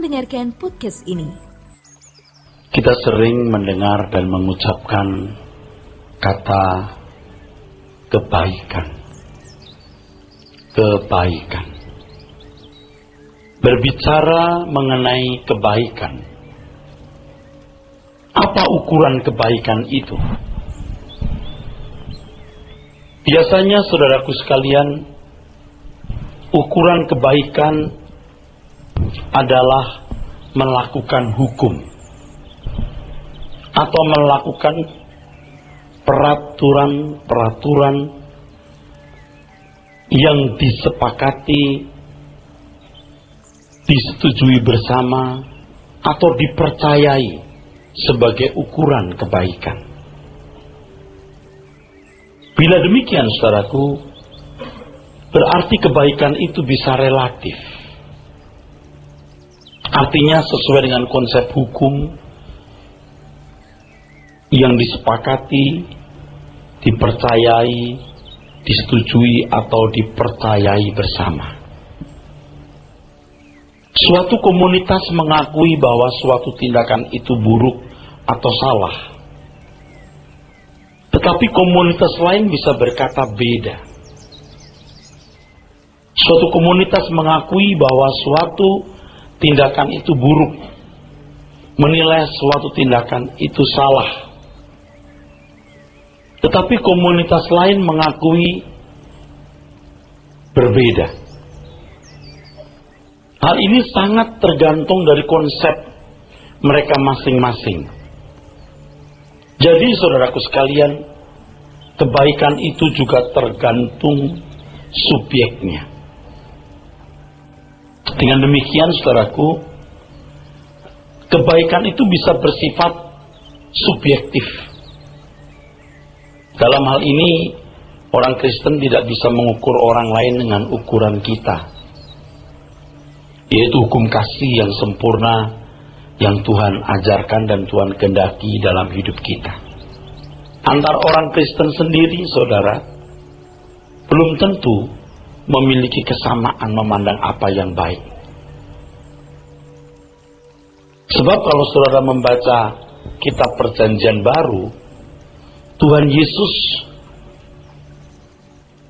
mendengarkan podcast ini. Kita sering mendengar dan mengucapkan kata kebaikan. Kebaikan. Berbicara mengenai kebaikan. Apa ukuran kebaikan itu? Biasanya saudaraku sekalian, ukuran kebaikan adalah melakukan hukum atau melakukan peraturan-peraturan yang disepakati, disetujui bersama atau dipercayai sebagai ukuran kebaikan. Bila demikian, saudaraku, berarti kebaikan itu bisa relatif. Artinya sesuai dengan konsep hukum yang disepakati, dipercayai, disetujui atau dipercayai bersama. Suatu komunitas mengakui bahwa suatu tindakan itu buruk atau salah. Tetapi komunitas lain bisa berkata beda. Suatu komunitas mengakui bahwa suatu tindakan itu buruk, menilai suatu tindakan itu salah. Tetapi komunitas lain mengakui berbeda. Hal ini sangat tergantung dari konsep mereka masing-masing. Jadi saudaraku sekalian, kebaikan itu juga tergantung subjeknya. Dengan demikian, saudaraku, kebaikan itu bisa bersifat subjektif. Dalam hal ini, orang Kristen tidak bisa mengukur orang lain dengan ukuran kita, yaitu hukum kasih yang sempurna yang Tuhan ajarkan dan Tuhan kehendaki dalam hidup kita. Antar orang Kristen sendiri, saudara, belum tentu memiliki kesamaan memandang apa yang baik. Sebab kalau saudara membaca kitab Perjanjian Baru, Tuhan Yesus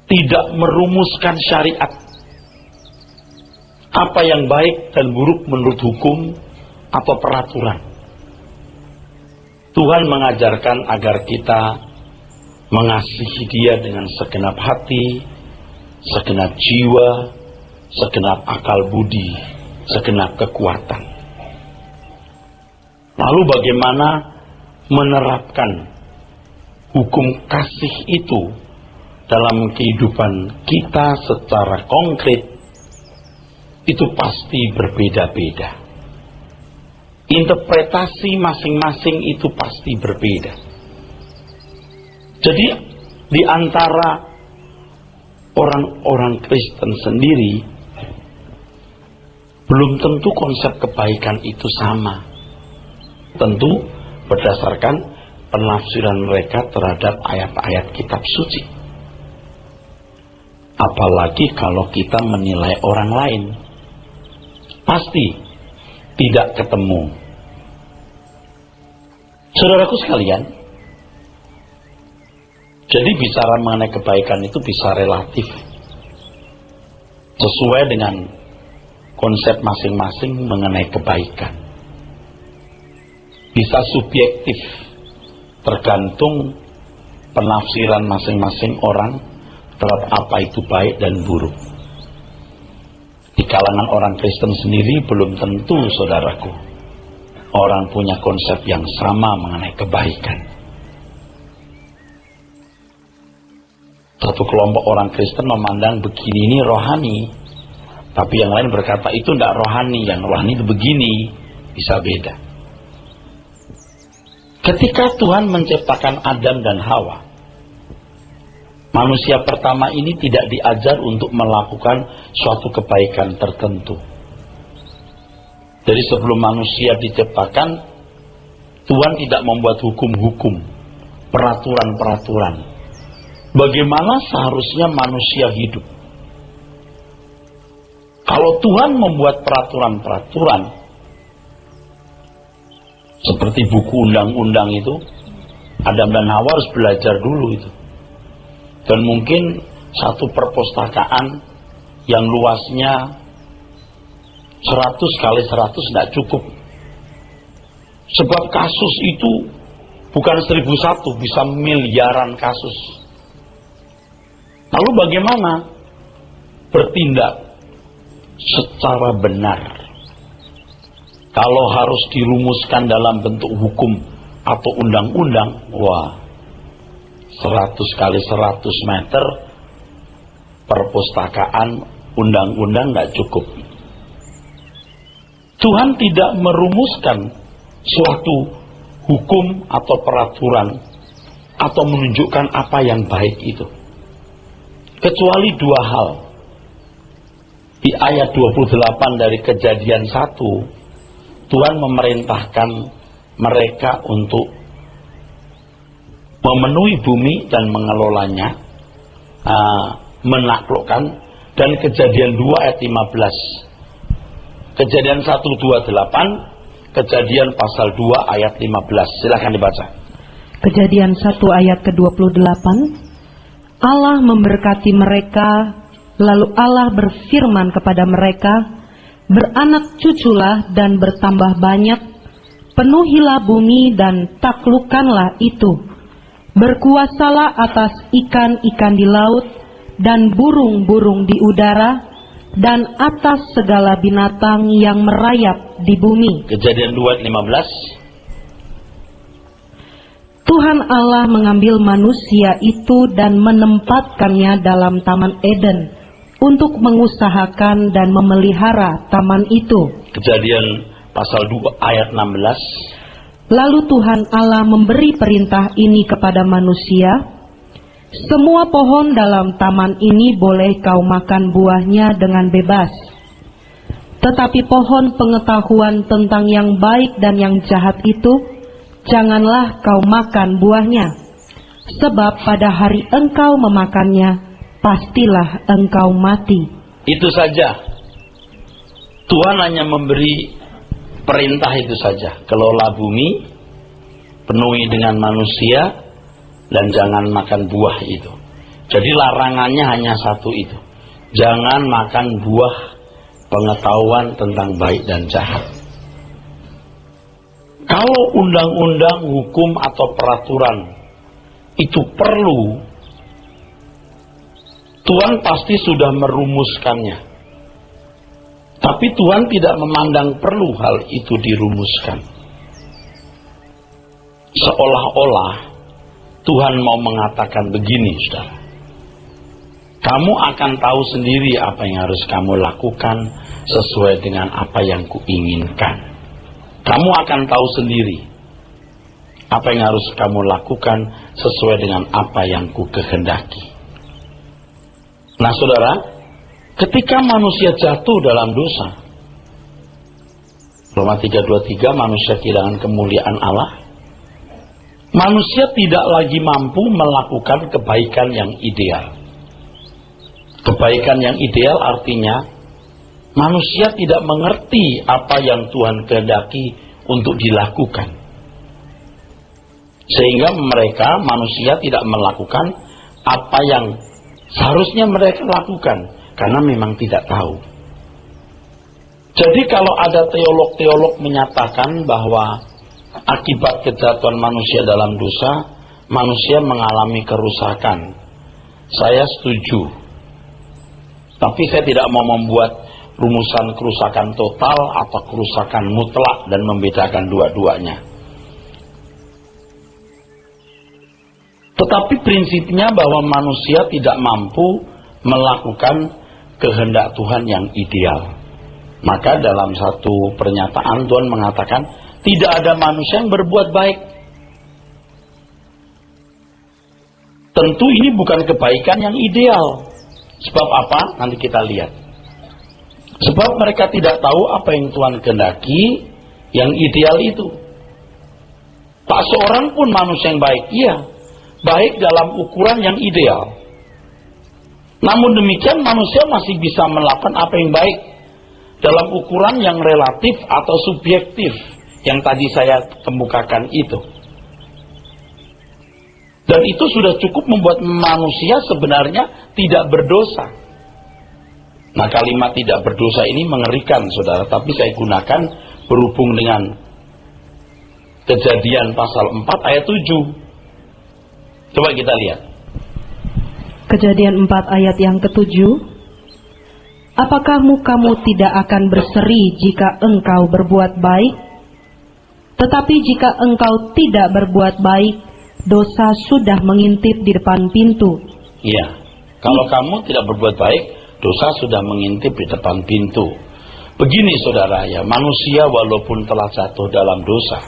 tidak merumuskan syariat apa yang baik dan buruk menurut hukum atau peraturan. Tuhan mengajarkan agar kita mengasihi Dia dengan segenap hati, segenap jiwa, segenap akal budi, segenap kekuatan. Lalu bagaimana menerapkan hukum kasih itu dalam kehidupan kita secara konkret, itu pasti berbeda-beda. Interpretasi masing-masing itu pasti berbeda. Jadi di antara orang-orang Kristen sendiri belum tentu konsep kebaikan itu sama. Tentu berdasarkan penafsiran mereka terhadap ayat-ayat kitab suci. Apalagi kalau kita menilai orang lain, pasti tidak ketemu. Saudaraku sekalian, jadi bicara mengenai kebaikan itu bisa relatif, sesuai dengan konsep masing-masing mengenai kebaikan. Bisa subjektif, tergantung penafsiran masing-masing orang terhadap apa itu baik dan buruk. Di kalangan orang Kristen sendiri belum tentu, saudaraku, orang punya konsep yang sama mengenai kebaikan. Satu kelompok orang Kristen memandang begini ini rohani, tapi yang lain berkata itu tidak rohani, yang rohani itu begini, bisa beda. Ketika Tuhan menciptakan Adam dan Hawa, manusia pertama ini tidak diajar untuk melakukan suatu kebaikan tertentu. Jadi sebelum manusia diciptakan, Tuhan tidak membuat hukum-hukum, peraturan-peraturan. Bagaimana seharusnya manusia hidup? Kalau Tuhan membuat peraturan-peraturan, Seperti buku undang-undang itu, Adam dan Hawa harus belajar dulu itu. Dan mungkin satu perpustakaan yang luasnya 100 kali 100 tidak cukup. Sebab kasus itu bukan 1001, bisa miliaran kasus. Lalu bagaimana bertindak secara benar? Kalau harus dirumuskan dalam bentuk hukum atau undang-undang, wah, 100 kali 100 meter perpustakaan undang-undang nggak cukup. Tuhan tidak merumuskan suatu hukum atau peraturan atau menunjukkan apa yang baik itu, kecuali dua hal. Di ayat 28 dari Kejadian 1, Tuhan memerintahkan mereka untuk memenuhi bumi dan mengelolanya, menaklukkan. Dan Kejadian 2 ayat 15, Kejadian 1:28, Kejadian pasal 2 ayat 15. Silakan dibaca. Kejadian 1 ayat ke-28. Allah memberkati mereka, lalu Allah berfirman kepada mereka, beranak cuculah dan bertambah banyak, penuhilah bumi dan taklukkanlah itu. Berkuasalah atas ikan-ikan di laut dan burung-burung di udara, dan atas segala binatang yang merayap di bumi. Kejadian 2 ayat 15. Tuhan Allah mengambil manusia itu dan menempatkannya dalam Taman Eden untuk mengusahakan dan memelihara taman itu. Kejadian pasal 2 ayat 16. Lalu Tuhan Allah memberi perintah ini kepada manusia, semua pohon dalam taman ini boleh kau makan buahnya dengan bebas. Tetapi pohon pengetahuan tentang yang baik dan yang jahat itu, janganlah kau makan buahnya. Sebab pada hari engkau memakannya, pastilah engkau mati. Itu saja. Tuhan hanya memberi perintah itu saja. Kelola bumi, penuhi dengan manusia, dan jangan makan buah itu. Jadi larangannya hanya satu itu. Jangan makan buah pengetahuan tentang baik dan jahat. Kalau undang-undang, hukum atau peraturan itu perlu, Tuhan pasti sudah merumuskannya. Tapi Tuhan tidak memandang perlu hal itu dirumuskan. Seolah-olah Tuhan mau mengatakan begini, saudara. Kamu akan tahu sendiri apa yang harus kamu lakukan sesuai dengan apa yang kuinginkan. Kamu akan tahu sendiri apa yang harus kamu lakukan sesuai dengan apa yang kukehendaki. Nah, saudara, ketika manusia jatuh dalam dosa, Roma 3:23, manusia kehilangan kemuliaan Allah. Manusia tidak lagi mampu melakukan kebaikan yang ideal. Kebaikan yang ideal artinya manusia tidak mengerti apa yang Tuhan kehendaki untuk dilakukan. Sehingga manusia tidak melakukan apa yang seharusnya mereka lakukan karena memang tidak tahu. Jadi kalau ada teolog-teolog menyatakan bahwa akibat kejatuhan manusia dalam dosa, manusia mengalami kerusakan, saya setuju. Tapi saya tidak mau membuat rumusan kerusakan total atau kerusakan mutlak dan membedakan dua-duanya. Tetapi prinsipnya bahwa manusia tidak mampu melakukan kehendak Tuhan yang ideal. Maka dalam satu pernyataan Tuhan mengatakan, tidak ada manusia yang berbuat baik. Tentu ini bukan kebaikan yang ideal. Sebab apa? Nanti kita lihat. Sebab mereka tidak tahu apa yang Tuhan kehendaki yang ideal itu. Tak seorang pun manusia yang baik. Iya, baik dalam ukuran yang ideal. Namun demikian manusia masih bisa melakukan apa yang baik dalam ukuran yang relatif atau subjektif, yang tadi saya kemukakan itu. Dan itu sudah cukup membuat manusia sebenarnya tidak berdosa. Nah, kalimat tidak berdosa ini mengerikan, saudara, tapi saya gunakan berhubung dengan Kejadian pasal 4 ayat 7. Coba kita lihat. Kejadian 4 ayat yang ke-7. Apakah mukamu tidak akan berseri jika engkau berbuat baik? Tetapi jika engkau tidak berbuat baik, dosa sudah mengintip di depan pintu. Iya, kalau kamu tidak berbuat baik, dosa sudah mengintip di depan pintu. Begini saudara ya, manusia walaupun telah jatuh dalam dosa,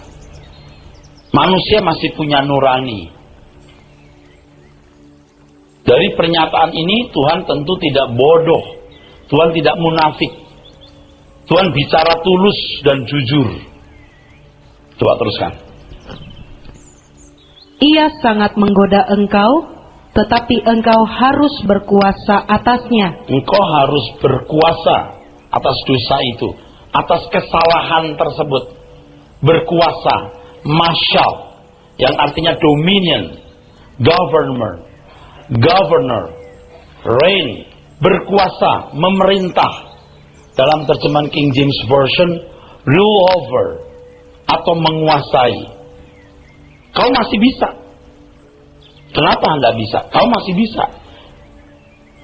manusia masih punya nurani. Dari pernyataan ini Tuhan tentu tidak bodoh, Tuhan tidak munafik, Tuhan bicara tulus dan jujur. Coba teruskan. Ia sangat menggoda engkau, tetapi engkau harus berkuasa atasnya. Engkau harus berkuasa atas dosa itu, atas kesalahan tersebut. Berkuasa, marshal, yang artinya dominion, governor, reign, berkuasa, memerintah. Dalam terjemahan King James Version, rule over, atau menguasai. Kau masih bisa. Kenapa Anda bisa? Kau masih bisa.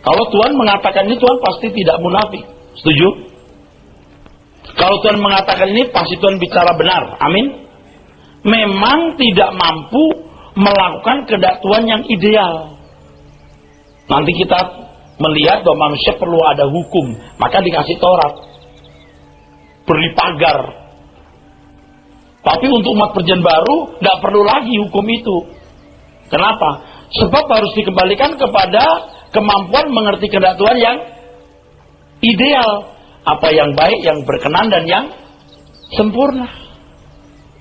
Kalau Tuhan mengatakan ini, Tuhan pasti tidak munafik. Setuju? Kalau Tuhan mengatakan ini, pasti Tuhan bicara benar. Amin. Memang tidak mampu melakukan kehendak Tuhan yang ideal. Nanti kita melihat bahwa manusia perlu ada hukum, maka dikasih Taurat, beri pagar. Tapi untuk umat perjanjian baru tidak perlu lagi hukum itu. Kenapa? Sebab harus dikembalikan kepada kemampuan mengerti kehendak Tuhan yang ideal, apa yang baik, yang berkenan, dan yang sempurna.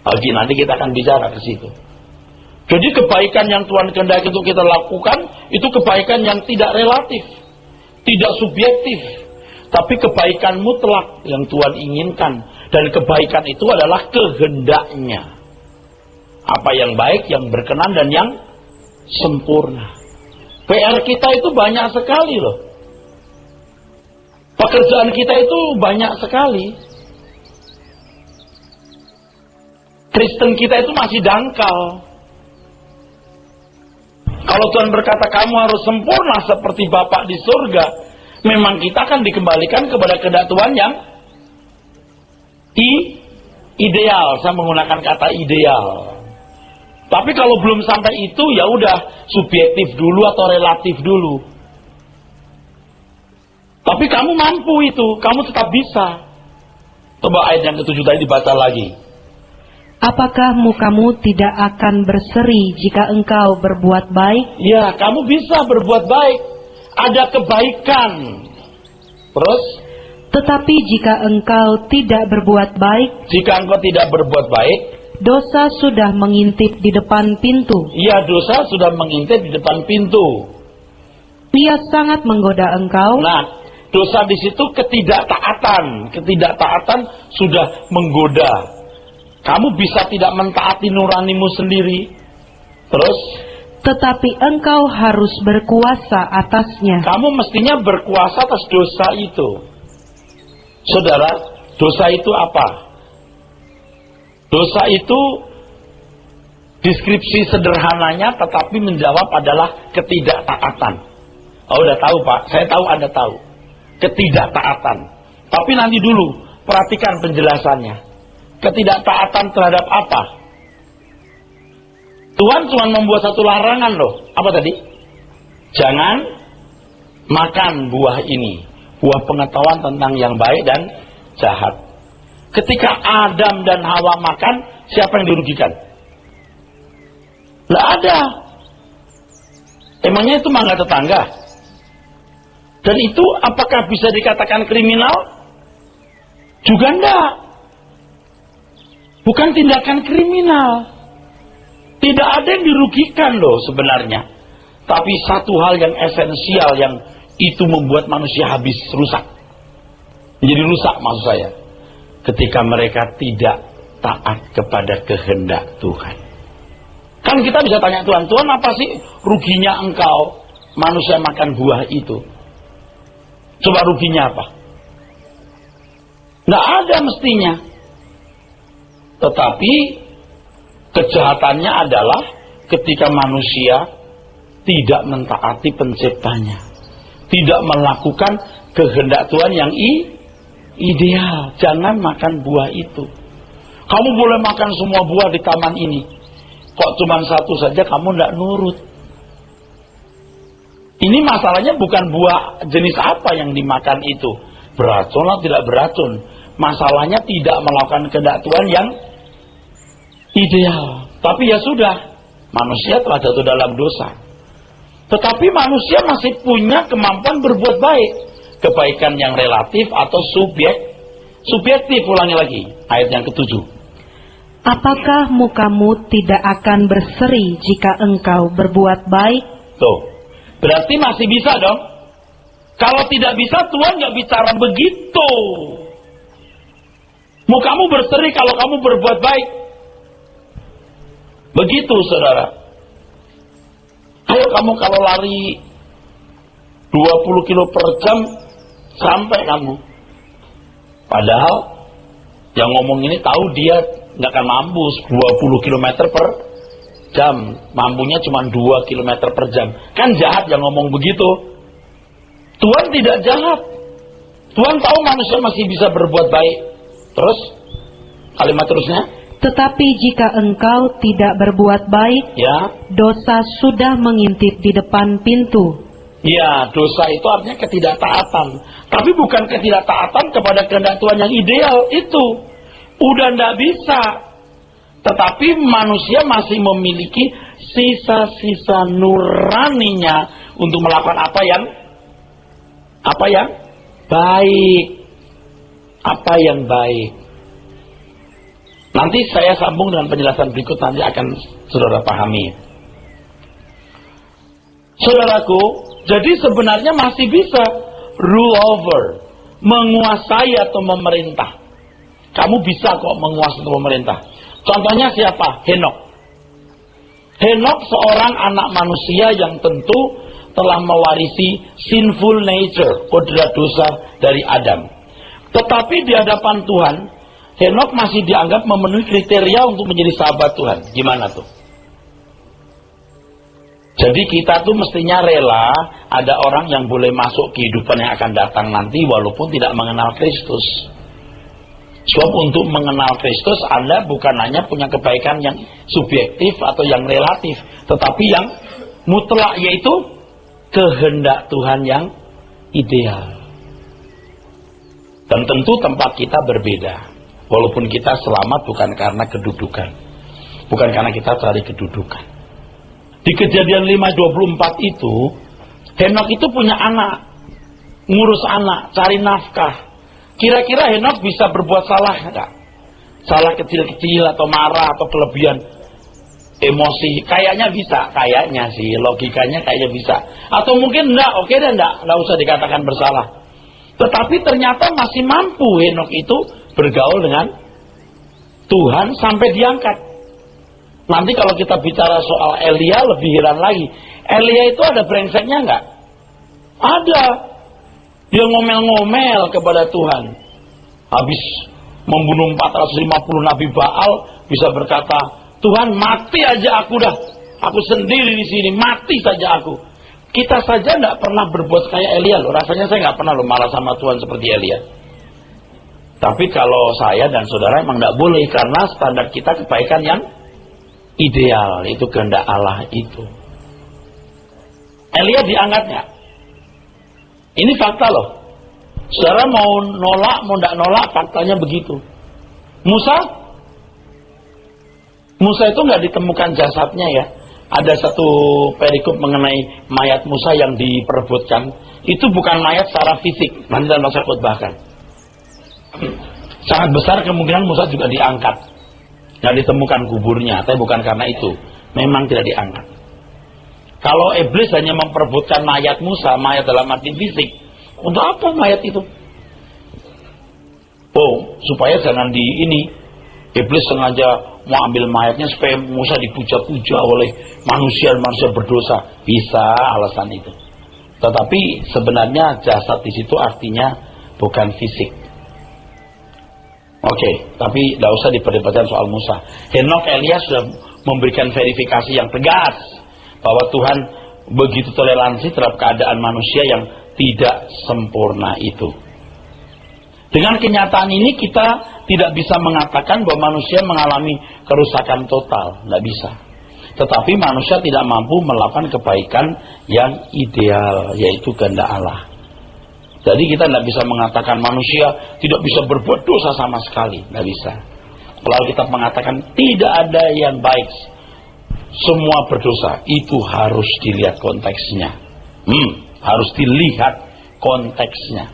Oke, nanti kita akan bicara ke situ. Jadi kebaikan yang Tuhan kehendaki untuk kita lakukan itu kebaikan yang tidak relatif, tidak subjektif, tapi kebaikan mutlak yang Tuhan inginkan. Dan kebaikan itu adalah kehendaknya. Apa yang baik, yang berkenan, dan yang sempurna. PR kita itu banyak sekali loh. Pekerjaan kita itu banyak sekali. Kristen kita itu masih dangkal. Kalau Tuhan berkata kamu harus sempurna seperti Bapa di surga, memang kita akan dikembalikan kepada kehendak Tuhan yang ideal. Saya menggunakan kata ideal. Tapi kalau belum sampai itu, ya udah subjektif dulu atau relatif dulu. Tapi kamu mampu itu, kamu tetap bisa. Coba ayat yang ke-7 tadi dibaca lagi. Apakah mukamu tidak akan berseri jika engkau berbuat baik? Ya, kamu bisa berbuat baik. Ada kebaikan. Terus? Tetapi jika engkau tidak berbuat baik, Jika engkau tidak berbuat baik, dosa sudah mengintip di depan pintu. ya dosa sudah mengintip di depan pintu. Ia sangat menggoda engkau. Nah, dosa di situ ketidaktaatan. Ketidaktaatan sudah menggoda. Kamu bisa tidak mentaati nuranimu sendiri. Terus? Tetapi engkau harus berkuasa atasnya. Kamu mestinya berkuasa atas dosa itu. Saudara, dosa itu apa? Dosa itu deskripsi sederhananya tetapi menjawab adalah ketidaktaatan. Oh, udah tahu Pak, saya tahu Anda tahu. Ketidaktaatan. Tapi nanti dulu, perhatikan penjelasannya. Ketidaktaatan terhadap apa? Tuhan cuma membuat satu larangan loh. Apa tadi? Jangan makan buah ini. Buah pengetahuan tentang yang baik dan jahat. Ketika Adam dan Hawa makan, siapa yang dirugikan? Nggak ada. Emangnya itu mangga tetangga? Dan itu apakah bisa dikatakan kriminal? Juga enggak. Bukan tindakan kriminal. Tidak ada yang dirugikan loh sebenarnya. Tapi satu hal yang esensial yang itu membuat manusia habis rusak. Menjadi rusak maksud saya. Ketika mereka tidak taat kepada kehendak Tuhan. Kan kita bisa tanya Tuhan, Tuhan apa sih ruginya engkau manusia makan buah itu? Coba ruginya apa? Nggak ada mestinya. Tetapi kejahatannya adalah ketika manusia tidak mentaati penciptanya, tidak melakukan kehendak Tuhan yang ideal. Jangan makan buah itu. Kamu boleh makan semua buah di taman ini. Kok cuma satu saja kamu tidak nurut? Ini masalahnya bukan buah jenis apa yang dimakan itu, beracun atau tidak beracun. Masalahnya tidak melakukan kehendak Tuhan yang ideal. Tapi ya sudah, manusia telah jatuh dalam dosa. Tetapi manusia masih punya kemampuan berbuat baik. Kebaikan yang relatif atau subjektif. Ulangi lagi, ayat yang ke-7. Apakah mukamu tidak akan berseri jika engkau berbuat baik? Tuh, berarti masih bisa dong. Kalau tidak bisa, Tuhan nggak bicara begitu. Mukamu berseri kalau kamu berbuat baik. Begitu, saudara. Ayo kamu kalau lari 20 kilo per jam, sampai kamu. Padahal yang ngomong ini tahu dia nggak akan mampu 20 km per jam. Mampunya cuma 2 km per jam. Kan jahat yang ngomong begitu. Tuhan tidak jahat. Tuhan tahu manusia masih bisa berbuat baik. Terus kalimat terusnya, tetapi jika engkau tidak berbuat baik, ya, dosa sudah mengintip di depan pintu. Ya, dosa itu artinya ketidaktaatan. Tapi bukan ketidaktaatan kepada kehendak Tuhan yang ideal. Itu udah ndak bisa. Tetapi manusia masih memiliki sisa-sisa nuraninya untuk melakukan apa yang baik. Apa yang baik. Nanti saya sambung dengan penjelasan berikut, nanti akan saudara pahami. Saudaraku, jadi sebenarnya masih bisa rule over, menguasai atau memerintah. Kamu bisa kok menguasai atau memerintah. Contohnya siapa? Henok. Henok seorang anak manusia yang tentu telah mewarisi sinful nature, kodrat dosa dari Adam. Tetapi di hadapan Tuhan, Henok masih dianggap memenuhi kriteria untuk menjadi sahabat Tuhan. Gimana tuh? Jadi kita tuh mestinya rela ada orang yang boleh masuk kehidupan yang akan datang nanti walaupun tidak mengenal Kristus. Sebab untuk mengenal Kristus Anda bukan hanya punya kebaikan yang subjektif atau yang relatif, tetapi yang mutlak, yaitu kehendak Tuhan yang ideal. Dan tentu tempat kita berbeda. Walaupun kita selamat bukan karena kedudukan, bukan karena kita cari kedudukan. Di Kejadian 5:24 itu, Henok itu punya anak, ngurus anak, cari nafkah. Kira-kira Henok bisa berbuat salah enggak? Salah kecil-kecil atau marah atau kelebihan emosi? Kayaknya bisa, kayaknya sih, logikanya kayaknya bisa. Atau mungkin enggak, oke deh enggak usah dikatakan bersalah. Tetapi ternyata masih mampu Henok itu bergaul dengan Tuhan sampai diangkat. Nanti kalau kita bicara soal Elia lebih heran lagi. Elia itu ada brengseknya enggak? Ada. Dia ngomel-ngomel kepada Tuhan. Habis membunuh 450 Nabi Baal, bisa berkata, Tuhan mati aja aku dah. Aku sendiri di sini, mati saja aku. Kita saja enggak pernah berbuat kayak Elia loh. Rasanya saya enggak pernah loh marah sama Tuhan seperti Elia. Tapi kalau saya dan saudara emang enggak boleh, karena standar kita kebaikan yang ideal, itu kehendak Allah itu. Elia diangkatnya. Ini fakta loh. Saudara mau nolak, mau tidak nolak, faktanya begitu. Musa itu nggak ditemukan jasadnya ya. Ada satu perikop mengenai mayat Musa yang diperebutkan. Itu bukan mayat secara fisik. Nanti dalam masa khotbahkan. Sangat besar kemungkinan Musa juga diangkat. Nggak ditemukan kuburnya, tapi bukan karena itu. Memang tidak diangkat. Kalau iblis hanya memperebutkan mayat Musa, mayat dalam arti fisik, untuk apa mayat itu? Oh, supaya jangan Iblis sengaja mau ambil mayatnya supaya Musa dipuja-puja oleh manusia berdosa. Bisa alasan itu. Tetapi sebenarnya jasad di situ artinya bukan fisik. Oke, tapi tidak usah diperdebatkan soal Musa. Henok, Elias sudah memberikan verifikasi yang tegas bahwa Tuhan begitu toleransi terhadap keadaan manusia yang tidak sempurna itu. Dengan kenyataan ini kita tidak bisa mengatakan bahwa manusia mengalami kerusakan total, tidak bisa. Tetapi manusia tidak mampu melakukan kebaikan yang ideal, yaitu kehendak Allah. Jadi kita tidak bisa mengatakan manusia tidak bisa berbuat dosa sama sekali, tidak bisa. Kalau kita mengatakan tidak ada yang baik, semua berdosa, itu harus dilihat konteksnya. Harus dilihat konteksnya.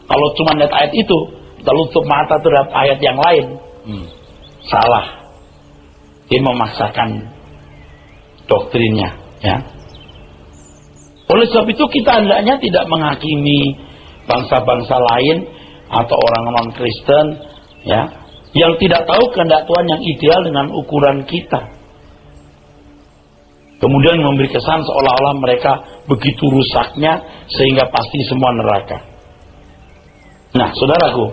Kalau cuma lihat ayat itu, lalu tutup mata terhadap ayat yang lain, salah. Dia memaksakan doktrinnya, ya. Oleh sebab itu kita hendaknya tidak menghakimi bangsa-bangsa lain atau orang non-Kristen, ya, yang tidak tahu kehendak Tuhan yang ideal dengan ukuran kita. Kemudian memberi kesan seolah-olah mereka begitu rusaknya sehingga pasti semua neraka. Nah, saudaraku,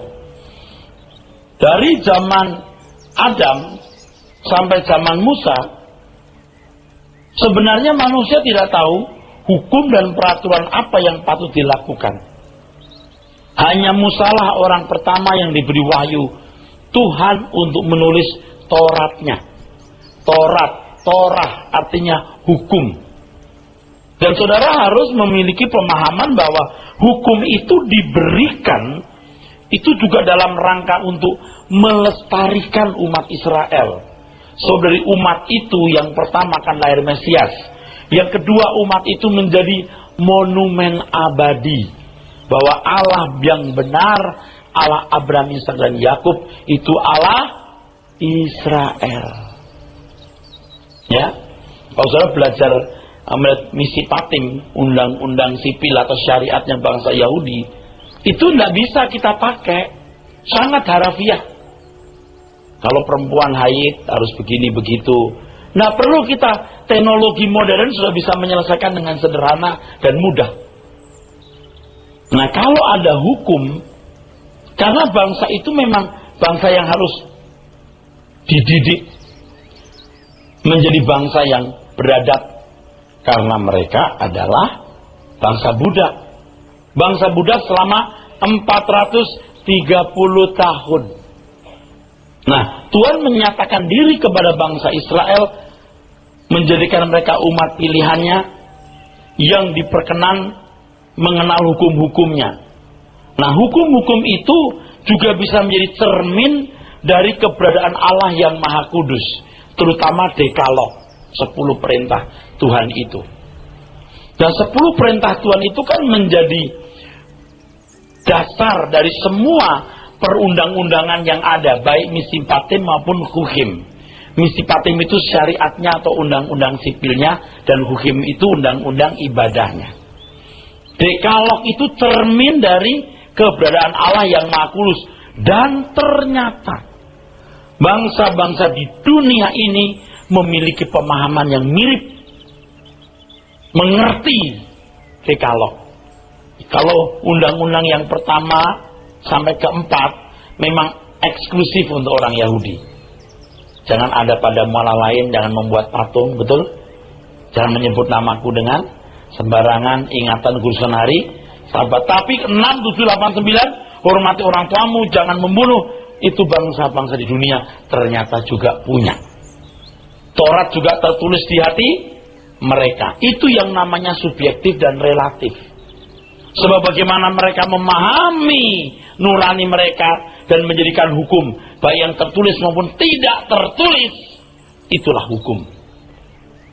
dari zaman Adam sampai zaman Musa, sebenarnya manusia tidak tahu hukum dan peraturan apa yang patut dilakukan. Hanya Musalah orang pertama yang diberi wahyu Tuhan untuk menulis Tauratnya. Torah artinya hukum. Dan saudara harus memiliki pemahaman bahwa hukum itu diberikan itu juga dalam rangka untuk melestarikan umat Israel. So dari umat itu yang pertama akan lahir Mesias. Yang kedua, umat itu menjadi monumen abadi bahwa Allah yang benar, Allah Abraham, Ishak dan Yakub itu Allah Israel. Ya, kalau saudara belajar misi Patim, undang-undang sipil atau syariatnya bangsa Yahudi, itu tidak bisa kita pakai, sangat harafiah. Kalau perempuan haid harus begini begitu. Nah, perlu kita teknologi modern sudah bisa menyelesaikan dengan sederhana dan mudah. Nah, kalau ada hukum, karena bangsa itu memang bangsa yang harus dididik menjadi bangsa yang beradab, karena mereka adalah bangsa budak. Bangsa budak selama 430 tahun. Nah, Tuhan menyatakan diri kepada bangsa Israel, menjadikan mereka umat pilihannya yang diperkenan mengenal hukum-hukumnya. Nah, hukum-hukum itu juga bisa menjadi cermin dari keberadaan Allah yang Maha Kudus, terutama Dekalog, 10 perintah Tuhan itu. Dan 10 perintah Tuhan itu kan menjadi dasar dari semua perundang-undangan yang ada, baik misi Patim maupun Hukim. Misi Patim itu syariatnya atau undang-undang sipilnya, dan Hukim itu undang-undang ibadahnya. Dekalog itu cermin dari keberadaan Allah yang Maha Kudus. Dan ternyata bangsa-bangsa di dunia ini memiliki pemahaman yang mirip, mengerti Dekalog. Kalau undang-undang yang pertama sampai keempat memang eksklusif untuk orang Yahudi. Jangan ada pada muala lain, jangan membuat patung, betul? Jangan menyebut namaku dengan sembarangan, ingatan gurusan hari, sahabat. Tapi 6, 7, 8, 9, hormati orang tuamu, jangan membunuh. Itu bangsa-bangsa di dunia ternyata juga punya. Taurat juga tertulis di hati mereka. Itu yang namanya subjektif dan relatif. Sebab bagaimana mereka memahami nurani mereka dan menjadikan hukum, baik yang tertulis maupun tidak tertulis, itulah hukum.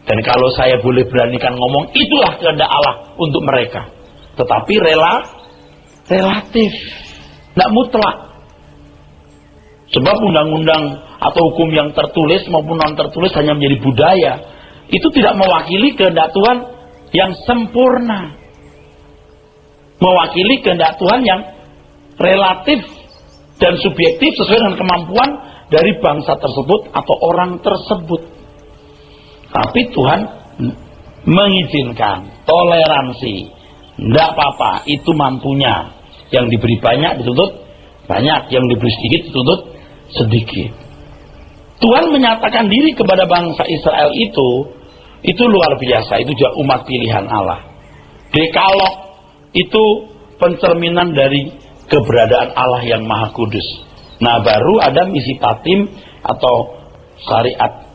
Dan kalau saya boleh beranikan ngomong, itulah kehendak Allah untuk mereka. Tetapi relatif, tidak mutlak. Sebab undang-undang atau hukum yang tertulis maupun non tertulis hanya menjadi budaya. Itu tidak mewakili kehendak Tuhan yang sempurna. Mewakili kehendak Tuhan yang relatif dan subjektif sesuai dengan kemampuan dari bangsa tersebut atau orang tersebut. Tapi Tuhan mengizinkan, toleransi, tidak apa-apa, itu mampunya. Yang diberi banyak dituntut banyak, yang diberi sedikit dituntut sedikit. Tuhan menyatakan diri kepada bangsa Israel itu luar biasa. Itu juga umat pilihan Allah. Dekalog itu pencerminan dari keberadaan Allah yang Maha Kudus. Nah, baru ada misi tatim atau syariat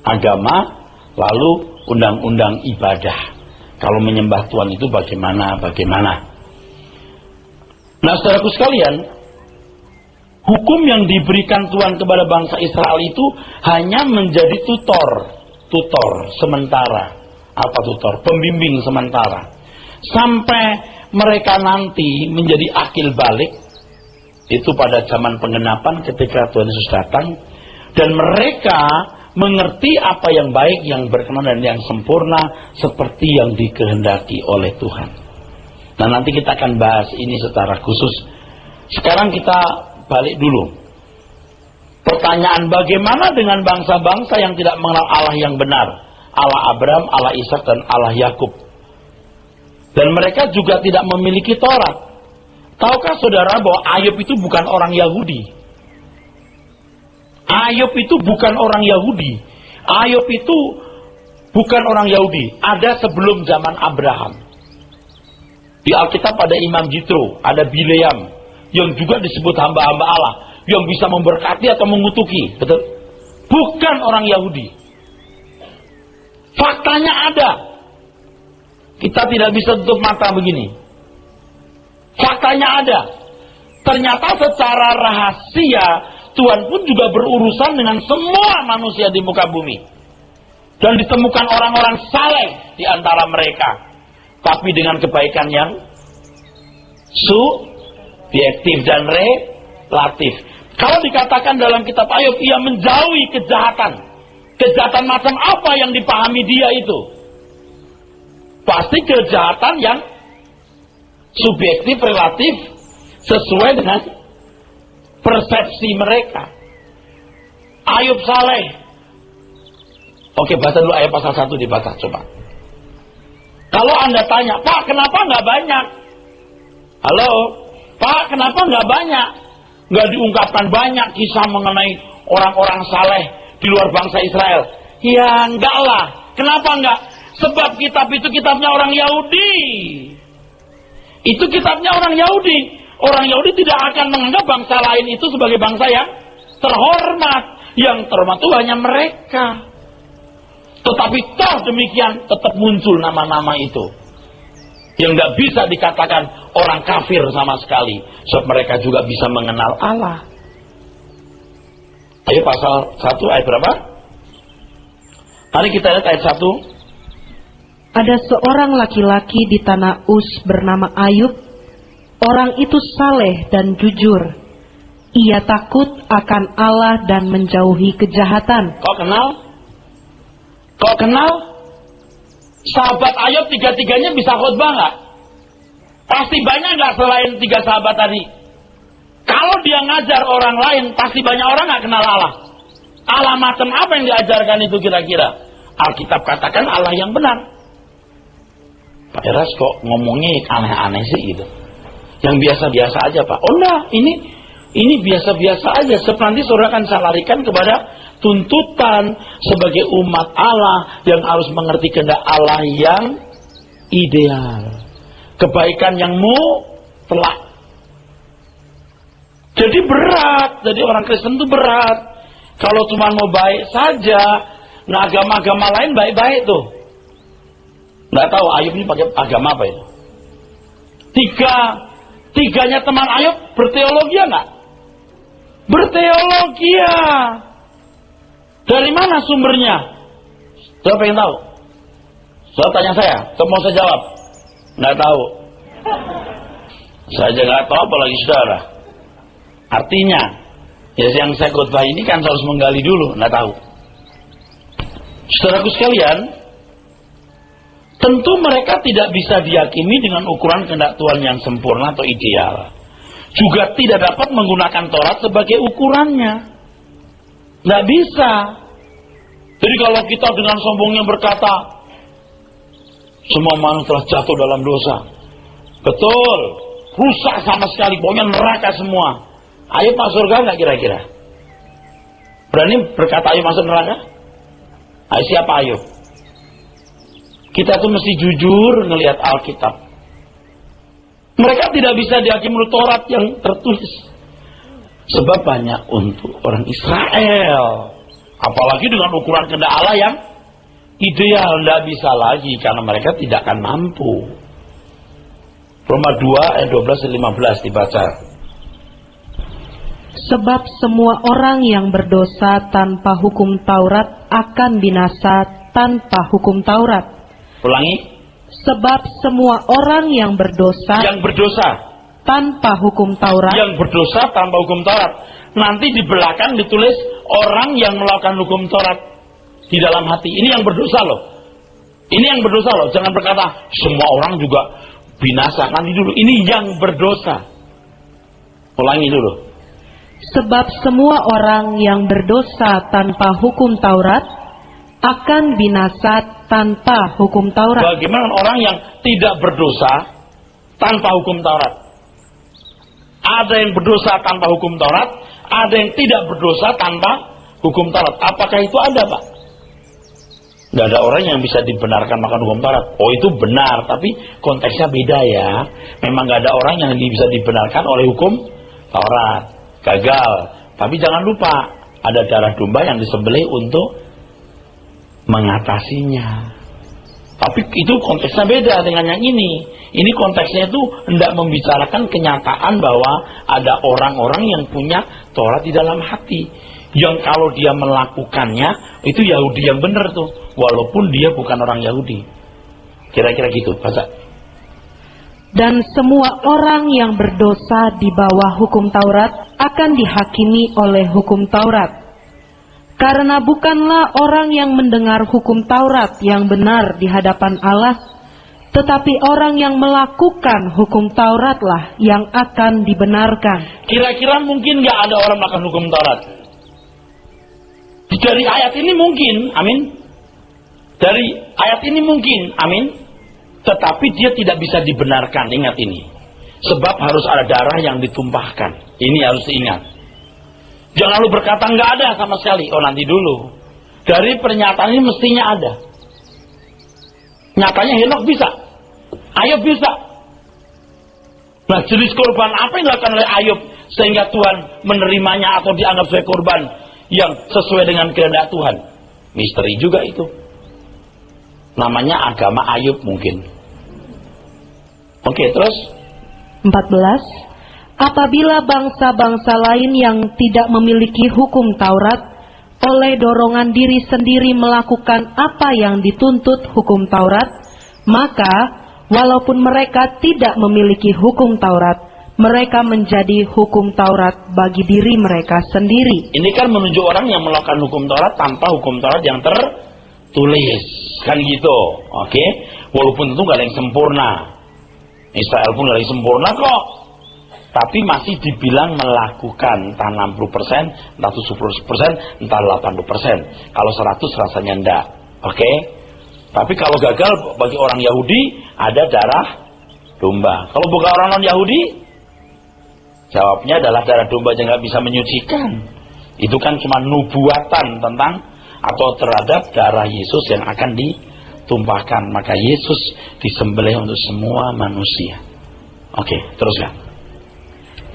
agama, lalu undang-undang ibadah. Kalau menyembah Tuhan itu bagaimana? Nah, saudaraku sekalian, hukum yang diberikan Tuhan kepada bangsa Israel itu hanya menjadi tutor sementara. Apa tutor? Pembimbing sementara. Sampai mereka nanti menjadi akil balik, itu pada zaman penggenapan ketika Tuhan Yesus datang, dan mereka mengerti apa yang baik, yang berkenan dan yang sempurna seperti yang dikehendaki oleh Tuhan. Nah, nanti kita akan bahas ini secara khusus. Sekarang kita balik dulu. Pertanyaan, bagaimana dengan bangsa-bangsa yang tidak mengenal Allah yang benar? Allah Abraham, Allah Ishak, dan Allah Yakub. Dan mereka juga tidak memiliki Taurat. Tahukah saudara bahwa Ayub itu bukan orang Yahudi? Ayub itu bukan orang Yahudi. Ayub itu bukan orang Yahudi. Ada sebelum zaman Abraham. Di Alkitab ada Imam Jitro, ada Bileam, yang juga disebut hamba-hamba Allah, yang bisa memberkati atau mengutuki. Betul? Bukan orang Yahudi. Faktanya ada. Kita tidak bisa tutup mata begini. Faktanya ada. Ternyata secara rahasia Tuhan pun juga berurusan dengan semua manusia di muka bumi. Dan ditemukan orang-orang saleh di antara mereka. Tapi dengan kebaikan yang subjektif dan relatif. Kalau dikatakan dalam kitab Ayub, ia menjauhi kejahatan. Kejahatan macam apa yang dipahami dia itu? Pasti kejahatan yang subjektif, relatif, sesuai dengan persepsi mereka. Ayub saleh. Oke, baca dulu ayat pasal 1, dibaca coba. Kalau Anda tanya, Pak, kenapa nggak banyak? Halo, Pak, kenapa nggak banyak? Nggak diungkapkan banyak kisah mengenai orang-orang saleh di luar bangsa Israel. Ya enggak lah. Kenapa enggak? Sebab kitab itu kitabnya orang Yahudi. Itu kitabnya orang Yahudi. Orang Yahudi tidak akan menganggap bangsa lain itu sebagai bangsa yang terhormat. Yang terhormat itu hanya mereka. Tetapi toh demikian tetap muncul nama-nama itu. Yang nggak bisa dikatakan orang kafir sama sekali. Sebab mereka juga bisa mengenal Allah. Ayo pasal 1 ayat berapa? Mari kita lihat ayat 1. Ada seorang laki-laki di tanah Uz bernama Ayub. Orang itu saleh dan jujur. Ia takut akan Allah dan menjauhi kejahatan. Kau kenal? Sahabat Ayub tiga-tiganya bisa khotbah nggak? Pasti banyak nggak selain 3 sahabat tadi? Kalau dia ngajar orang lain, pasti banyak orang nggak kenal Allah. Allah macam apa yang diajarkan itu kira-kira? Alkitab katakan Allah yang benar. Pak Eras kok ngomongnya aneh-aneh sih gitu. Yang biasa-biasa aja Pak. Oh enggak, ini biasa-biasa aja. Nanti saudara akan saya larikan kepada tuntutan sebagai umat Allah yang harus mengerti kehendak Allah yang ideal. Kebaikan yang mutlak. Jadi berat. Jadi orang Kristen itu berat. Kalau cuma mau baik saja, nah agama-agama lain baik-baik tuh. Nggak tahu Ayub ini pakai agama apa itu? Tiganya teman Ayub berteologi nggak? Berteologi ya. Dari mana sumbernya? Saya pengen tahu. Saya tanya saya, mau saya jawab? Nggak tahu. Saya aja nggak tahu apalagi saudara. Artinya, ya yang saya khotbah ini kan harus menggali dulu, nggak tahu. Saudaraku sekalian, tentu mereka tidak bisa diyakini dengan ukuran kehendak Tuhan yang sempurna atau ideal. juga tidak dapat menggunakan Taurat sebagai ukurannya. Nggak bisa. Jadi kalau kita dengan sombongnya berkata, semua manusia telah jatuh dalam dosa. Betul. Rusak sama sekali. Pokoknya neraka semua. Ayub masuk surga nggak kira-kira? Berani berkata Ayub masuk neraka? Ayo, siapa Ayub? Kita tuh mesti jujur ngelihat Alkitab. Mereka tidak bisa dihakimi menurut Taurat yang tertulis. Sebab banyak untuk orang Israel. Apalagi dengan ukuran kehendak Allah yang ideal. Tidak bisa lagi karena mereka tidak akan mampu. Roma 2 ayat 12-15 dibaca. Sebab semua orang yang berdosa tanpa hukum Taurat akan binasa tanpa hukum Taurat. Ulangi. Sebab semua orang yang berdosa tanpa hukum Taurat. Yang berdosa tanpa hukum Taurat. Nanti di belakang ditulis orang yang melakukan hukum Taurat di dalam hati. Ini yang berdosa loh. Ini yang berdosa loh. Jangan berkata semua orang juga binasa. Nanti dulu. Ini yang berdosa. Ulangi dulu. Sebab semua orang yang berdosa tanpa hukum Taurat akan binasa tanpa hukum Taurat. Bagaimana orang yang tidak berdosa tanpa hukum Taurat? Ada yang berdosa tanpa hukum Taurat, ada yang tidak berdosa tanpa hukum Taurat. Apakah itu ada, Pak? Tidak ada orang yang bisa dibenarkan makan hukum Taurat. Oh, itu benar, tapi konteksnya beda ya. Memang tidak ada orang yang bisa dibenarkan oleh hukum Taurat. Gagal. Tapi jangan lupa, ada darah domba yang disembelih untuk mengatasinya. Tapi itu konteksnya beda dengan yang ini. Ini konteksnya itu hendak membicarakan kenyataan bahwa ada orang-orang yang punya Taurat di dalam hati, yang kalau dia melakukannya itu Yahudi yang benar tuh, walaupun dia bukan orang Yahudi. Kira-kira gitu, baca. Dan semua orang yang berdosa di bawah hukum Taurat akan dihakimi oleh hukum Taurat. Karena bukanlah orang yang mendengar hukum Taurat yang benar di hadapan Allah, tetapi orang yang melakukan hukum Tauratlah yang akan dibenarkan. Kira-kira mungkin nggak ada orang melakukan hukum Taurat? Dari ayat ini mungkin, amin. Dari ayat ini mungkin, amin. Tetapi dia tidak bisa dibenarkan, ingat ini. Sebab harus ada darah yang ditumpahkan. Ini harus diingat. Jangan lu berkata nggak ada sama sekali. Oh, nanti dulu. Dari pernyataan ini mestinya ada. Nyatanya Henok bisa. Ayub bisa. Nah, jenis korban apa yang dilakukan oleh Ayub sehingga Tuhan menerimanya atau dianggap sebagai korban yang sesuai dengan kehendak Tuhan? Misteri juga itu. Namanya agama Ayub mungkin. Oke, terus 14. Apabila bangsa-bangsa lain yang tidak memiliki hukum Taurat oleh dorongan diri sendiri melakukan apa yang dituntut hukum Taurat, maka walaupun mereka tidak memiliki hukum Taurat, mereka menjadi hukum Taurat bagi diri mereka sendiri. Ini kan menunjuk orang yang melakukan hukum Taurat tanpa hukum Taurat yang tertulis, kan gitu. Oke, walaupun tentu nggak ada yang sempurna. Israel pun nggak ada yang sempurna kok. Tapi masih dibilang melakukan entah 60%, entah 70%, entah 80%. Kalau 100 rasanya enggak. Oke? Tapi kalau gagal bagi orang Yahudi ada darah domba. Kalau bukan orang non-Yahudi, jawabnya adalah darah domba yang nggak bisa menyucikan. Itu kan cuma nubuatan tentang atau terhadap darah Yesus yang akan ditumpahkan. Maka Yesus disembelih untuk semua manusia. Oke, teruskan.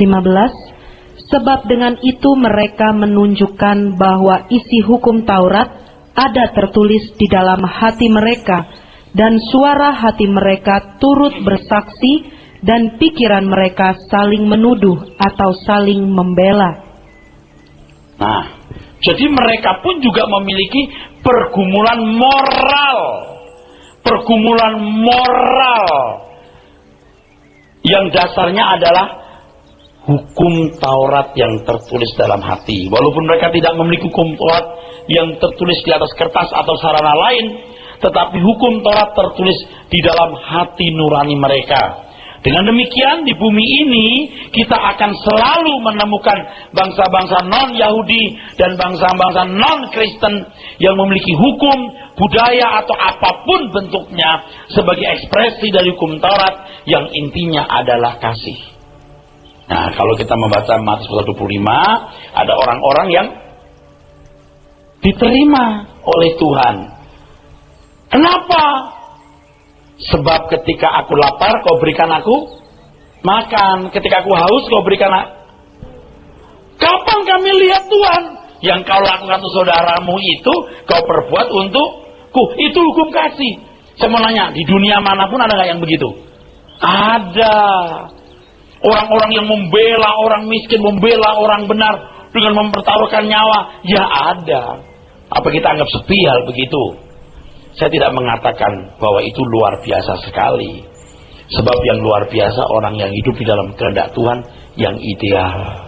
15. Sebab dengan itu mereka menunjukkan bahwa isi hukum Taurat ada tertulis di dalam hati mereka, dan suara hati mereka turut bersaksi, dan pikiran mereka saling menuduh atau saling membela. Nah, jadi mereka pun juga memiliki pergumulan moral. Pergumulan moral yang dasarnya adalah hukum Taurat yang tertulis dalam hati. Walaupun mereka tidak memiliki hukum Taurat yang tertulis di atas kertas atau sarana lain, tetapi hukum Taurat tertulis di dalam hati nurani mereka. Dengan demikian di bumi ini kita akan selalu menemukan bangsa-bangsa non-Yahudi dan bangsa-bangsa non-Kristen yang memiliki hukum, budaya atau apapun bentuknya sebagai ekspresi dari hukum Taurat yang intinya adalah kasih. Nah, kalau kita membaca Matius 25, ada orang-orang yang diterima oleh Tuhan. Kenapa? Sebab ketika aku lapar, kau berikan aku makan. Ketika aku haus, kau berikan aku. Kapan kami lihat Tuhan? Yang kau lakukan untuk saudaramu itu, kau perbuat untukku. Itu hukum kasih. Saya mau nanya, di dunia manapun ada nggak yang begitu? Ada. Orang-orang yang membela orang miskin, membela orang benar dengan mempertaruhkan nyawa. Ya ada. Apa kita anggap sepi hal begitu? Saya tidak mengatakan bahwa itu luar biasa sekali. Sebab yang luar biasa orang yang hidup di dalam kehendak Tuhan yang ideal.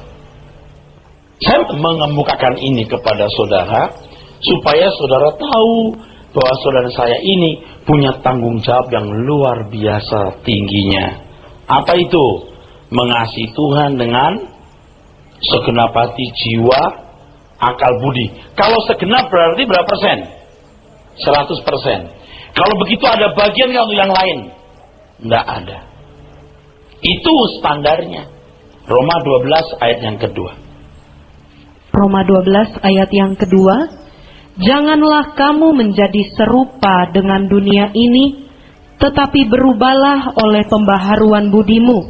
Saya mengemukakan ini kepada saudara supaya saudara tahu bahwa saudara saya ini punya tanggung jawab yang luar biasa tingginya. Apa itu? Mengasihi Tuhan dengan segenap hati, jiwa, akal budi. Kalau segenap berarti berapa persen? 100%. Kalau begitu ada bagian nggak untuk yang lain? Nggak ada. Itu standarnya. Roma 12 ayat yang kedua. Roma 12 ayat yang kedua. Janganlah kamu menjadi serupa dengan dunia ini, tetapi berubahlah oleh pembaharuan budimu,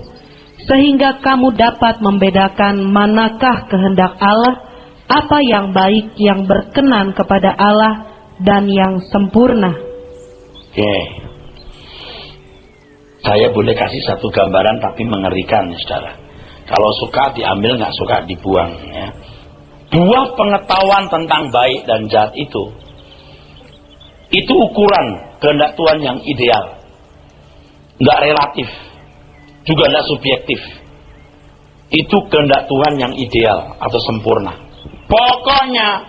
sehingga kamu dapat membedakan manakah kehendak Allah, apa yang baik, yang berkenan kepada Allah, dan yang sempurna. Oke. Saya boleh kasih satu gambaran tapi mengerikan, saudara. Kalau suka diambil, nggak suka dibuang. Ya. Buah pengetahuan tentang baik dan jahat itu ukuran kehendak Tuhan yang ideal, nggak relatif, juga nggak subjektif. Itu kehendak Tuhan yang ideal atau sempurna. Pokoknya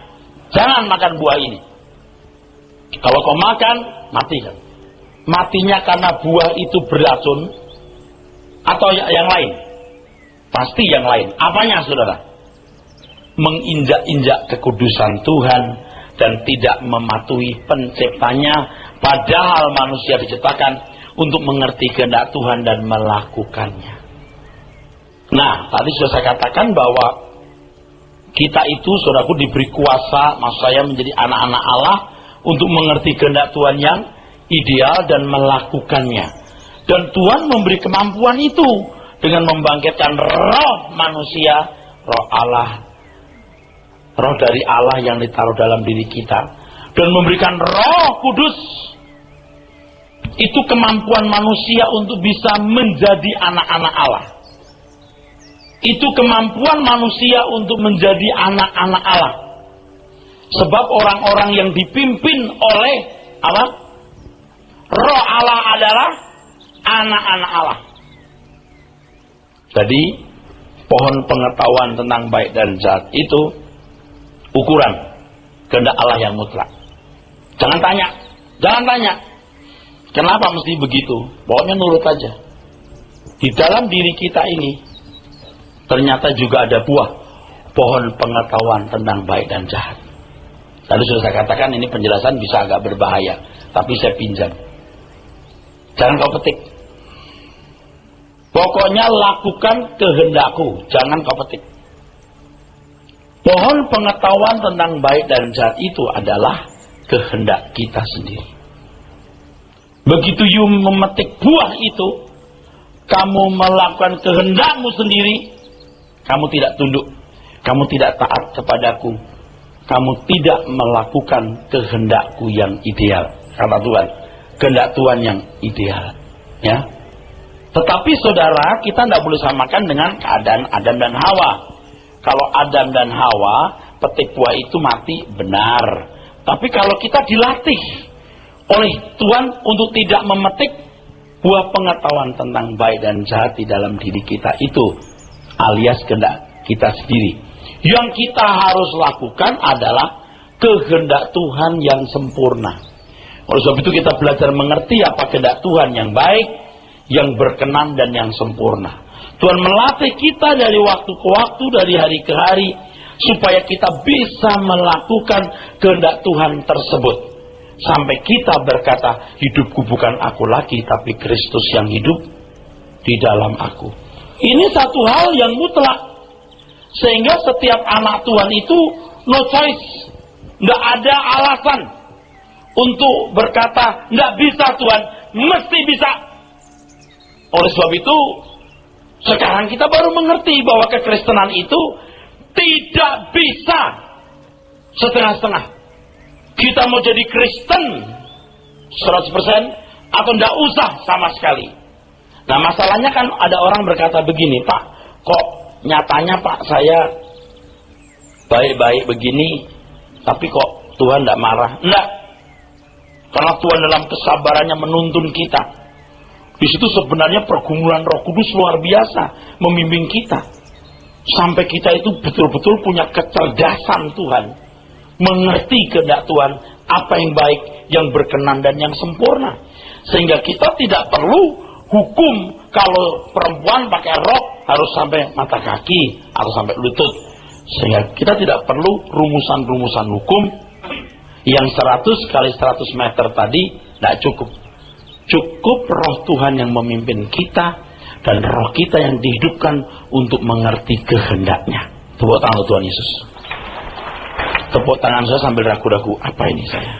jangan makan buah ini. Kalau kau makan, mati kan? Matinya karena buah itu beracun atau yang lain? Pasti yang lain. Apanya, saudara? Menginjak-injak kekudusan Tuhan dan tidak mematuhi penciptanya, padahal manusia diciptakan untuk mengerti kehendak Tuhan dan melakukannya. Nah, tadi sudah saya katakan bahwa kita itu, saudaraku, diberi kuasa, maksud saya menjadi anak-anak Allah, untuk mengerti kehendak Tuhan yang ideal dan melakukannya. Dan Tuhan memberi kemampuan itu dengan membangkitkan roh manusia, roh Allah, roh dari Allah yang ditaruh dalam diri kita, dan memberikan Roh Kudus. Itu kemampuan manusia untuk bisa menjadi anak-anak Allah. Itu kemampuan manusia untuk menjadi anak-anak Allah. Sebab orang-orang yang dipimpin oleh apa? Roh Allah adalah anak-anak Allah. Jadi pohon pengetahuan tentang baik dan jahat itu ukuran kehendak Allah yang mutlak. Jangan tanya kenapa mesti begitu. Pokoknya nurut aja. Di dalam diri kita ini ternyata juga ada buah pohon pengetahuan tentang baik dan jahat. Lalu sudah saya katakan ini penjelasan bisa agak berbahaya, tapi saya pinjam. Jangan kau petik. Pokoknya lakukan kehendakku, jangan kau petik. Pohon pengetahuan tentang baik dan jahat itu adalah kehendak kita sendiri. Begitu you memetik buah itu, kamu melakukan kehendakmu sendiri, kamu tidak tunduk, kamu tidak taat kepadaku, kamu tidak melakukan kehendakku yang ideal. Kata Tuhan, kehendak Tuhan yang ideal. Ya. Tetapi saudara, kita tidak boleh samakan dengan keadaan Adam dan Hawa. Kalau Adam dan Hawa petik buah itu mati, benar. Tapi kalau kita dilatih oleh Tuhan untuk tidak memetik buah pengetahuan tentang baik dan jahat di dalam diri kita itu, alias kehendak kita sendiri, yang kita harus lakukan adalah kehendak Tuhan yang sempurna. Oleh sebab itu kita belajar mengerti apa kehendak Tuhan yang baik, yang berkenan dan yang sempurna. Tuhan melatih kita dari waktu ke waktu, dari hari ke hari, supaya kita bisa melakukan kehendak Tuhan tersebut. Sampai kita berkata, hidupku bukan aku lagi, tapi Kristus yang hidup di dalam aku. Ini satu hal yang mutlak. Sehingga setiap anak Tuhan itu no choice. Nggak ada alasan untuk berkata, nggak bisa Tuhan, mesti bisa. Oleh sebab itu, sekarang kita baru mengerti bahwa kekristenan itu tidak bisa setengah-setengah. Kita mau jadi Kristen 100% atau tidak usah sama sekali. Nah, masalahnya kan ada orang berkata begini, Pak, kok nyatanya Pak saya baik-baik begini, tapi kok Tuhan tidak marah? Enggak. Karena Tuhan dalam kesabarannya menuntun kita. Di situ sebenarnya pergumulan Roh Kudus luar biasa membimbing kita. Sampai kita itu betul-betul punya kecerdasan Tuhan. Mengerti kehendak Tuhan, apa yang baik, yang berkenan dan yang sempurna. Sehingga kita tidak perlu hukum kalau perempuan pakai rok harus sampai mata kaki atau sampai lutut. Sehingga kita tidak perlu rumusan-rumusan hukum yang 100 kali 100 meter tadi, tidak cukup. Cukup Roh Tuhan yang memimpin kita dan roh kita yang dihidupkan untuk mengerti kehendaknya. Tepuk tangan Tuhan Yesus. Tepuk tangan saya sambil ragu-ragu, apa ini saya?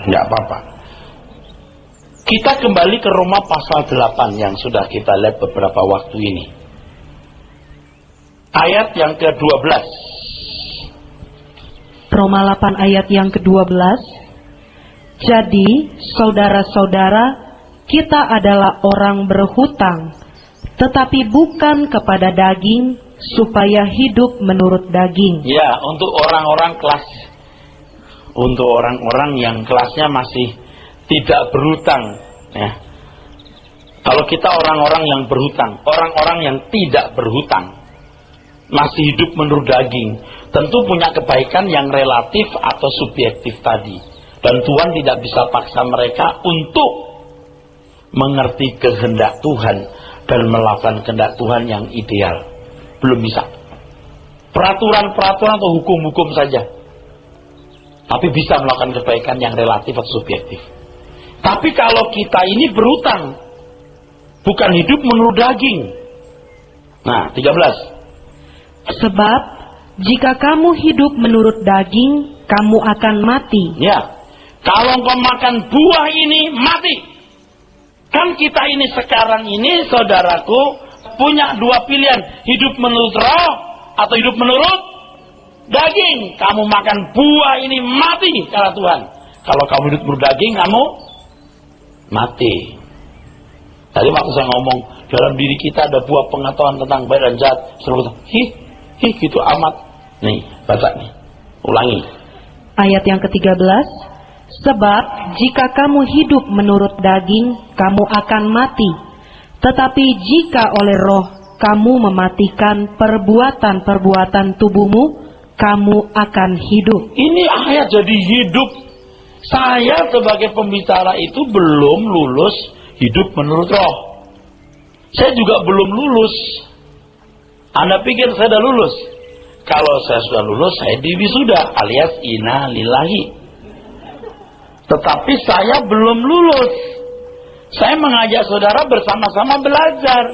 Enggak apa-apa. Kita kembali ke Roma pasal 8 yang sudah kita lihat beberapa waktu ini. Ayat yang ke-12. Roma 8 ayat yang ke-12. Jadi, saudara-saudara, kita adalah orang berhutang, tetapi bukan kepada daging, supaya hidup menurut daging. Ya, untuk orang-orang yang kelasnya masih tidak berhutang. Ya. Kalau kita orang-orang yang berhutang, orang-orang yang tidak berhutang, masih hidup menurut daging, tentu punya kebaikan yang relatif atau subjektif tadi. Dan Tuhan tidak bisa paksa mereka untuk mengerti kehendak Tuhan dan melakukan kehendak Tuhan yang ideal. Belum bisa. Peraturan-peraturan atau hukum-hukum saja. Tapi bisa melakukan kebaikan yang relatif atau subjektif. Tapi kalau kita ini berhutang, bukan hidup menurut daging. Nah, 13. Sebab jika kamu hidup menurut daging, kamu akan mati. Ya, kalau engkau makan buah ini, mati. Kan kita ini sekarang ini, saudaraku, punya dua pilihan. Hidup menurut roh atau hidup menurut daging. Kamu makan buah ini, mati kata Tuhan. Kalau kamu hidup menurut daging, kamu mati. Tadi waktu saya ngomong, dalam diri kita ada buah pengetahuan tentang baik dan jahat. Selalu gitu amat. Nih, baca nih. Ulangi. Ayat yang ke-13. Sebab jika kamu hidup menurut daging, kamu akan mati. Tetapi jika oleh roh kamu mematikan perbuatan-perbuatan tubuhmu, kamu akan hidup. Ini ayat jadi hidup. Saya sebagai pembicara itu belum lulus hidup menurut roh. Saya juga belum lulus. Anda pikir saya sudah lulus? Kalau saya sudah lulus, saya diwisuda alias inna lillahi. Tetapi saya belum lulus. Saya mengajak saudara bersama-sama belajar.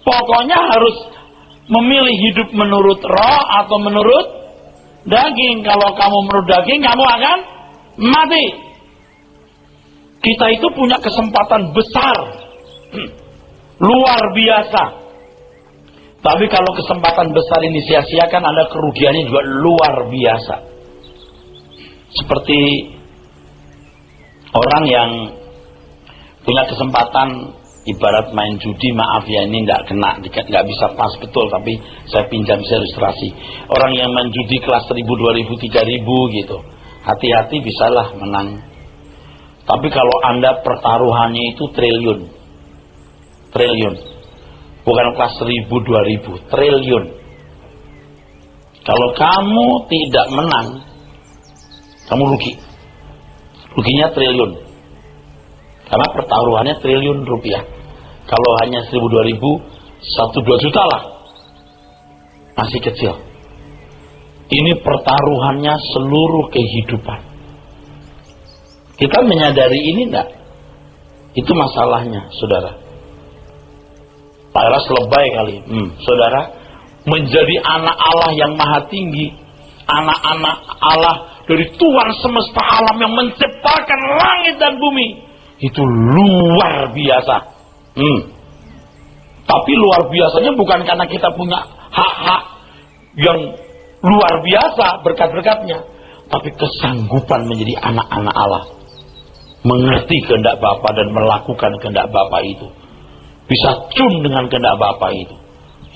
Pokoknya harus memilih hidup menurut roh atau menurut daging. Kalau kamu menurut daging, kamu akan mati. Kita itu punya kesempatan besar. Luar biasa. Tapi kalau kesempatan besar ini sia-siakan, ada kerugiannya juga luar biasa. Seperti orang yang punya kesempatan ibarat main judi, maaf ya ini nggak bisa pas betul, tapi saya pinjam ilustrasi. Orang yang main judi kelas 1000, 2000, 3000 gitu, hati-hati bisalah menang. Tapi kalau Anda pertaruhannya itu triliun, bukan kelas 1000, 2000, triliun. Kalau kamu tidak menang, kamu rugi. Ruginya triliun. Karena pertaruhannya triliun rupiah. Kalau hanya 1.000-2.000, 1-2 juta lah. Masih kecil. Ini pertaruhannya seluruh kehidupan. Kita menyadari ini enggak? Itu masalahnya, saudara. Pak Eras lebay kali. Saudara, menjadi anak Allah yang maha tinggi, anak-anak Allah dari Tuhan semesta alam yang menciptakan langit dan bumi, itu luar biasa. Tapi luar biasanya bukan karena kita punya hak-hak yang luar biasa berkat-berkatnya, tapi kesanggupan menjadi anak-anak Allah, mengerti kehendak Bapa dan melakukan kehendak Bapa itu, bisa cum dengan kehendak Bapa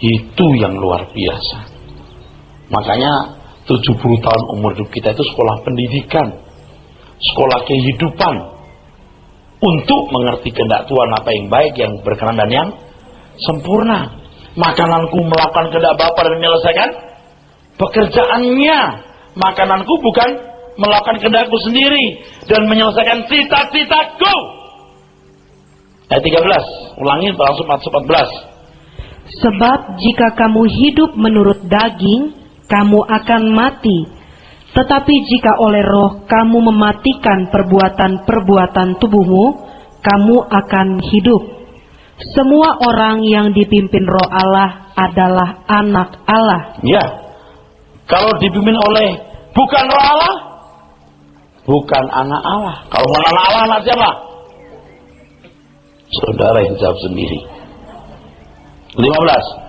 itu yang luar biasa. Makanya 70 tahun umur hidup kita itu sekolah pendidikan, sekolah kehidupan, untuk mengerti kehendak Tuhan, apa yang baik, yang berkenan dan yang sempurna. Makananku melakukan kehendak Bapa dan menyelesaikan pekerjaannya. Makananku bukan melakukan kehendakku sendiri dan menyelesaikan cita-citaku. Ayat 13, ulangi langsung 14. Sebab jika kamu hidup menurut daging, kamu akan mati. Tetapi jika oleh roh kamu mematikan perbuatan-perbuatan tubuhmu, kamu akan hidup. Semua orang yang dipimpin roh Allah adalah anak Allah. Ya, kalau dipimpin oleh bukan roh Allah, bukan anak Allah. Kalau bukan anak Allah, anak siapa? Saudara yang jawab sendiri. 15.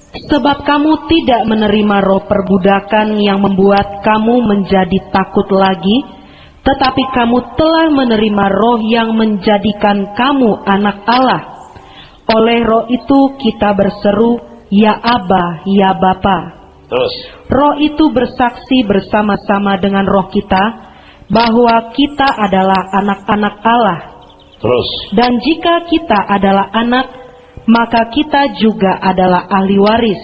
Sebab kamu tidak menerima roh perbudakan yang membuat kamu menjadi takut lagi, tetapi kamu telah menerima roh yang menjadikan kamu anak Allah. Oleh roh itu kita berseru, ya Aba, ya Bapa. Terus. Roh itu bersaksi bersama-sama dengan roh kita bahwa kita adalah anak-anak Allah. Terus. Dan jika kita adalah anak, maka kita juga adalah ahli waris.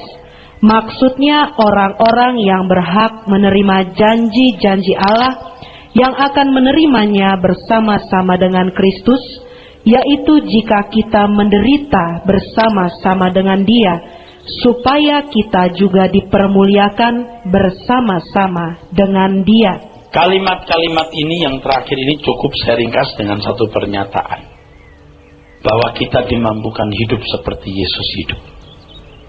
Maksudnya orang-orang yang berhak menerima janji-janji Allah, yang akan menerimanya bersama-sama dengan Kristus, yaitu jika kita menderita bersama-sama dengan Dia, supaya kita juga dipermuliakan bersama-sama dengan Dia. Kalimat-kalimat ini yang terakhir ini cukup saya ringkas dengan satu pernyataan, bahwa kita dimampukan hidup seperti Yesus hidup.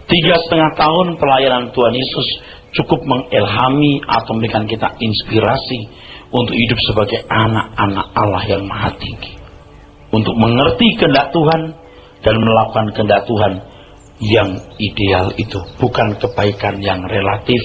3,5 tahun pelayanan Tuhan Yesus cukup mengilhami atau memberikan kita inspirasi untuk hidup sebagai anak-anak Allah yang maha tinggi, untuk mengerti kehendak Tuhan dan melakukan kehendak Tuhan yang ideal itu, bukan kebaikan yang relatif,